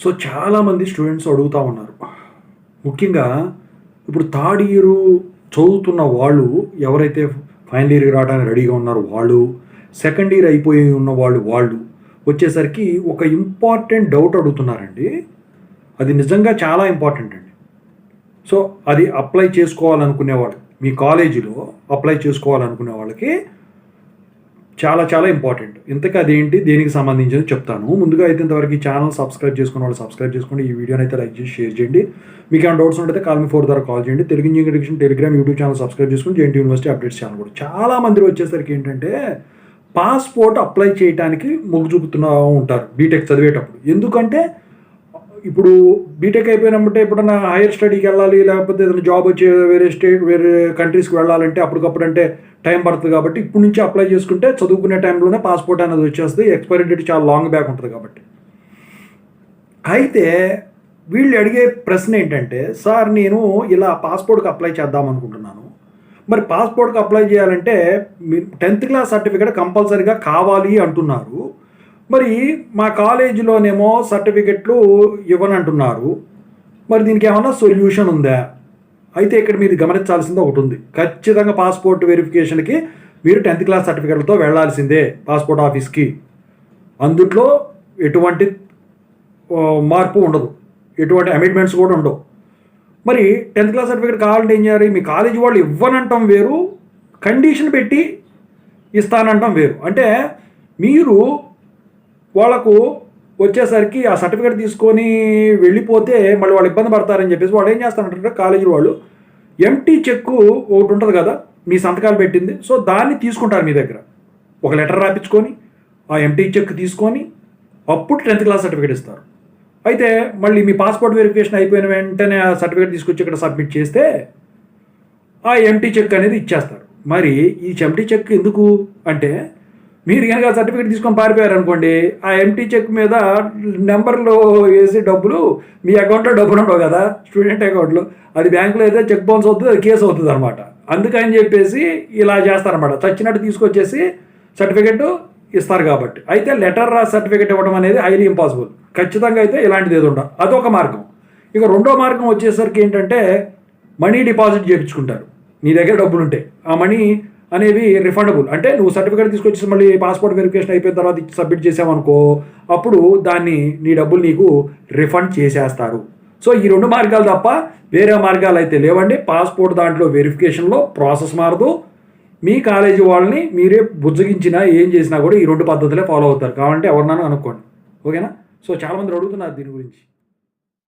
So చాలామంది students అడుగుతూ ఉన్నారు. ముఖ్యంగా ఇప్పుడు థర్డ్ ఇయరు చదువుతున్న వాళ్ళు ఎవరైతే ఫైనల్ ఇయర్‌కి రావడానికి రెడీగా ఉన్నారో వాళ్ళు, సెకండ్ ఇయర్ అయిపోయి ఉన్న వాళ్ళు వచ్చేసరికి ఒక ఇంపార్టెంట్ డౌట్ అడుగుతున్నారండి. అది నిజంగా చాలా ఇంపార్టెంట్ అండి. సో అది అప్లై చేసుకోవాలనుకునేవాళ్ళు, మీ కాలేజీలో అప్లై చేసుకోవాలనుకునే వాళ్ళకి చాలా చాలా ఇంపార్టెంట్. ఇంతకీ అదేంటి, దేనికి సంబంధించింది చెప్తాను. ముందుగా అయితే ఇంతవరకు ఈ ఛానల్ సబ్స్క్రైబ్ చేసుకున్న వాళ్ళు సబ్స్క్రైబ్ చేసుకోండి. ఈ వీడియోని అయితే లైక్ చేసి షేర్ చేయండి. మీకు ఏమైనా డౌట్స్ ఉంటే కాల్ మీ 4 ద్వారా కాల్ చేయండి. Telugu engineering education Telegram YouTube channel subscribe చేసుకుని జేఎన్‌టీయూ యూనివర్సిటీ అప్డేట్స్ ఛానల్ కూడా. చాలా మంది వచ్చేసరికి ఏంటంటే పాస్‌పోర్ట్ అప్లై చేయడానికి మొగ్గు చూపుతూ ఉంటారు బీటెక్ చదివేటప్పుడు. ఎందుకంటే ఇప్పుడు బీటెక్ అయిపోయినప్పుడు ఎప్పుడన్నా హైయర్ స్టడీకి వెళ్ళాలి, లేకపోతే ఏదైనా జాబ్ వచ్చి వేరే స్టేట్ వేరే కంట్రీస్కి వెళ్ళాలంటే అప్పటికప్పుడు అంటే టైం పడుతుంది. కాబట్టి ఇప్పుడు నుంచి అప్లై చేసుకుంటే చదువుకునే టైంలోనే పాస్పోర్ట్ అనేది వచ్చేస్తుంది. ఎక్స్పైరీ డేట్ చాలా లాంగ్ బ్యాక్ ఉంటుంది కాబట్టి. అయితే వీళ్ళు అడిగే ప్రశ్న ఏంటంటే, సార్ నేను ఇలా పాస్పోర్ట్కి అప్లై చేద్దాం అనుకుంటున్నాను. మరి పాస్పోర్ట్కి అప్లై చేయాలంటే మీరు 10th క్లాస్ సర్టిఫికేట్ కంపల్సరీగా కావాలి అంటున్నారు. మరి మా కాలేజీలోనేమో సర్టిఫికెట్లు ఇవ్వనంటున్నారు. మరి దీనికి ఏమన్నా సొల్యూషన్ ఉందా? అయితే ఇక్కడ మీరు గమనించాల్సింది ఒకటి ఉంది. ఖచ్చితంగా పాస్పోర్ట్ వెరిఫికేషన్కి మీరు 10th క్లాస్ సర్టిఫికెట్లతో వెళ్లాల్సిందే పాస్పోర్ట్ ఆఫీస్కి. అందుట్లో ఎటువంటి మార్పు ఉండదు, ఎటువంటి అమెండ్మెంట్స్ కూడా ఉండవు. మరి 10th క్లాస్ సర్టిఫికేట్ కావాలంటే ఏం చేయాలి? మీ కాలేజీ వాళ్ళు ఇవ్వనంటాం వేరు, కండిషన్ పెట్టి ఇస్తానంటాం వేరు. అంటే మీరు వాళ్ళకు వచ్చేసరికి ఆ సర్టిఫికేట్ తీసుకొని వెళ్ళిపోతే మళ్ళీ వాళ్ళు ఇబ్బంది పడతారని చెప్పేసి వాళ్ళు ఏం చేస్తారంటే కాలేజీ వాళ్ళు ఎంటీ చెక్ ఒకటి ఉంటుంది కదా, మీ సంతకాలు పెట్టింది. సో దాన్ని తీసుకుంటారు మీ దగ్గర. ఒక లెటర్ రాపించుకొని ఆ ఎంటీ చెక్ తీసుకొని అప్పుడు 10th క్లాస్ సర్టిఫికేట్ ఇస్తారు. అయితే మళ్ళీ మీ పాస్పోర్ట్ వెరిఫికేషన్ అయిపోయిన వెంటనే ఆ సర్టిఫికేట్ తీసుకొచ్చి ఇక్కడ సబ్మిట్ చేస్తే ఆ ఎంటీ చెక్ అనేది ఇచ్చేస్తారు. మరి ఈ ఎంటీ చెక్ ఎందుకు అంటే, మీరు కనుక సర్టిఫికేట్ తీసుకొని పారిపోయారు అనుకోండి, ఆ ఎంటీ చెక్ మీద నెంబర్లో వేసి డబ్బులు మీ అకౌంట్లో డబ్బులు ఉండవు కదా, స్టూడెంట్ అకౌంట్లో. అది బ్యాంకులో అయితే చెక్ బౌన్స్ అవుతుంది, అది కేసు అవుతుంది అనమాట. అందుకని చెప్పేసి ఇలా చేస్తారనమాట. చచ్చినట్టు తీసుకొచ్చేసి సర్టిఫికేట్ ఇస్తారు కాబట్టి. అయితే లెటర్ సర్టిఫికేట్ ఇవ్వడం అనేది హైలీ ఇంపాసిబుల్. ఖచ్చితంగా అయితే ఇలాంటిది ఏదో ఉండదు. అదొక మార్గం. ఇక రెండో మార్గం వచ్చేసరికి ఏంటంటే మనీ డిపాజిట్ చేయించుకుంటారు. నీ దగ్గర డబ్బులు ఉంటే ఆ మనీ అనేవి రిఫండబుల్. అంటే నువ్వు సర్టిఫికేట్ తీసుకొచ్చేసి మళ్ళీ పాస్పోర్ట్ వెరిఫికేషన్ అయిపోయిన తర్వాత సబ్మిట్ చేసావనుకో, అప్పుడు నీ డబ్బులు నీకు రిఫండ్ చేసేస్తారు. సో ఈ 2 మార్గాలు తప్ప వేరే మార్గాలు అయితే లేవండి. పాస్పోర్ట్ దాంట్లో వెరిఫికేషన్లో ప్రాసెస్ మారదు. మీ కాలేజీ వాళ్ళని మీరే బుజ్జగించినా ఏం చేసినా కూడా ఈ 2 పద్ధతులే ఫాలో అవుతారు. కావాలంటే ఎవరినైనా అనుకోండి. ఓకేనా? సో చాలామంది అడుగుతున్నారు దీని గురించి.